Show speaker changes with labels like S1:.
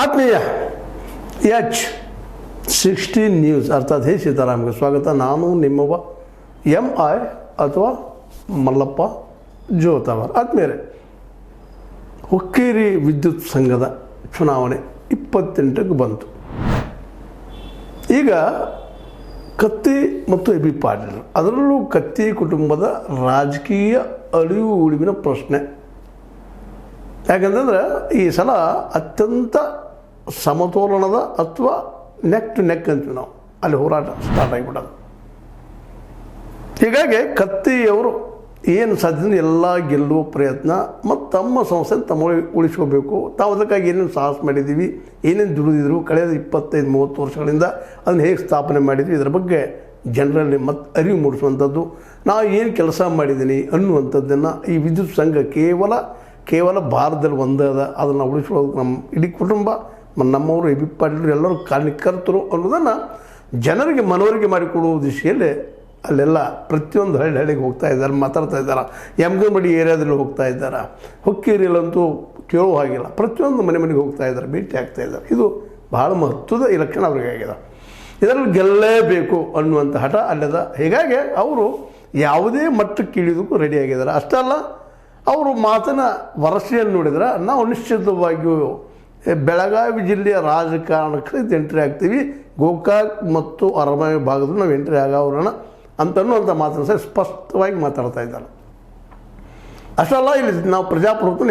S1: ಆತ್ಮೀಯ H16 news ಅರ್ಥಾತ್ ಹೇ ಸೀತಾರಾಮ್ಗೆ ಸ್ವಾಗತ. ನಾನು ನಿಮ್ಮವ MI ಅಥವಾ ಮಲ್ಲಪ್ಪ ಜೋತವರ್. ಆತ್ಮೀಯರೇ, ಹುಕ್ಕೇರಿ ವಿದ್ಯುತ್ ಸಂಘದ ಚುನಾವಣೆ 28ಕ್ಕೆ ಬಂತು. ಈಗ ಕತ್ತಿ ಮತ್ತು ಎ ಬಿ ಪಾಟೀಲ್, ಅದರಲ್ಲೂ ಕತ್ತಿ ಕುಟುಂಬದ ರಾಜಕೀಯ ಅಳಿವು ಉಳಿವಿನ ಪ್ರಶ್ನೆ. ಯಾಕಂತಂದ್ರೆ ಈ ಸಲ ಅತ್ಯಂತ ಸಮತೋಲನದ ಅಥವಾ ನೆಕ್ ಟು ನೆಕ್ ಅಂತೀವಿ ನಾವು, ಅಲ್ಲಿ ಹೋರಾಟ ಸ್ಟಾರ್ಟ್ ಆಗಿಬಿಡೋದು. ಹೀಗಾಗಿ ಕತ್ತಿಯವರು ಏನು ಸಾಧ್ಯ ಎಲ್ಲ ಗೆಲ್ಲುವ ಪ್ರಯತ್ನ ಮತ್ತು ತಮ್ಮ ಸಂಸ್ಥೆ ತಮ್ಮ ಉಳಿಸ್ಕೋಬೇಕು. ತಾವು ಅದಕ್ಕಾಗಿ ಏನೇನು ಸಾಹಸ ಮಾಡಿದ್ದೀವಿ, ಏನೇನು ದುಡಿದಿದ್ರು ಕಳೆದ 25-30 ವರ್ಷಗಳಿಂದ ಅದನ್ನು ಹೇಗೆ ಸ್ಥಾಪನೆ ಮಾಡಿದ್ವಿ, ಇದರ ಬಗ್ಗೆ ಜನರಲ್ಲಿ ಮತ್ತು ಅರಿವು ಮೂಡಿಸುವಂಥದ್ದು, ನಾವು ಏನು ಕೆಲಸ ಮಾಡಿದ್ದೀನಿ ಅನ್ನುವಂಥದ್ದನ್ನು ಈ ವಿದ್ಯುತ್ ಸಂಘ ಕೇವಲ ಭಾರತದಲ್ಲಿ ಒಂದದ, ಅದನ್ನು ಉಳಿಸ್ಕೊಳ್ಳೋದು ನಮ್ಮ ಇಡೀ ಕುಟುಂಬ, ನಮ್ಮವರು ಎ ಬಿ ಪಾಟೀಲ್ ಎಲ್ಲರೂ ಕಾರ್ಯಕರ್ತರು ಅನ್ನೋದನ್ನು ಜನರಿಗೆ ಮನವರಿಕೆ ಮಾಡಿಕೊಡುವ ದಿಶೆಯಲ್ಲಿ ಅಲ್ಲೆಲ್ಲ ಪ್ರತಿಯೊಂದು ಹಳ್ಳಿಗೆ ಹೋಗ್ತಾ ಇದ್ದಾರೆ, ಮಾತಾಡ್ತಾ ಇದ್ದಾರೆ. ಯಮಗನಮಡಿ ಏರಿಯಾದಲ್ಲಿ ಹೋಗ್ತಾ ಇದ್ದಾರೆ, ಹುಕ್ಕೇರಿಯಲ್ಲಂತೂ ಕೇಳೋ ಹಾಗಿಲ್ಲ, ಪ್ರತಿಯೊಂದು ಮನೆಗೆ ಹೋಗ್ತಾ ಇದ್ದಾರೆ, ಭೇಟಿ ಆಗ್ತಾ ಇದ್ದಾರೆ. ಇದು ಬಹಳ ಮಹತ್ವದ ಇಲೆಕ್ಷನ್ ಅವ್ರಿಗೆ ಆಗಿದೆ. ಇದರಲ್ಲಿ ಗೆಲ್ಲಲೇಬೇಕು ಅನ್ನುವಂಥ ಹಠ ಅಲ್ಲದ. ಹೀಗಾಗಿ ಅವರು ಯಾವುದೇ ಮಟ್ಟಕ್ಕೆ ಇಳಿಯೋದಕ್ಕೂ ರೆಡಿಯಾಗಿದ್ದಾರೆ. ಅಷ್ಟೇ ಅಲ್ಲ, ಅವರು ಮಾತಿನ ವರಸೆಯನ್ನು ನೋಡಿದ್ರೆ ನಾವು ನಿಶ್ಚಿತವಾಗಿಯೂ ಬೆಳಗಾವಿ ಜಿಲ್ಲೆಯ ರಾಜಕಾರಣಕ್ಕೆ ಎಂಟ್ರಿ ಆಗ್ತೀವಿ, ಗೋಕಾಕ್ ಮತ್ತು ಅರಮನೆ ಭಾಗದಲ್ಲಿ ನಾವು ಎಂಟ್ರಿ ಆಗೋರೋಣ ಅಂತನ್ನುವಂಥ ಮಾತನ್ನು ಸ್ಪಷ್ಟವಾಗಿ ಮಾತಾಡ್ತಾ ಇದ್ದಾರೆ. ಅಷ್ಟಲ್ಲ, ಇಲ್ಲಿ ನಾವು ಪ್ರಜಾಪ್ರಭುತ್ವ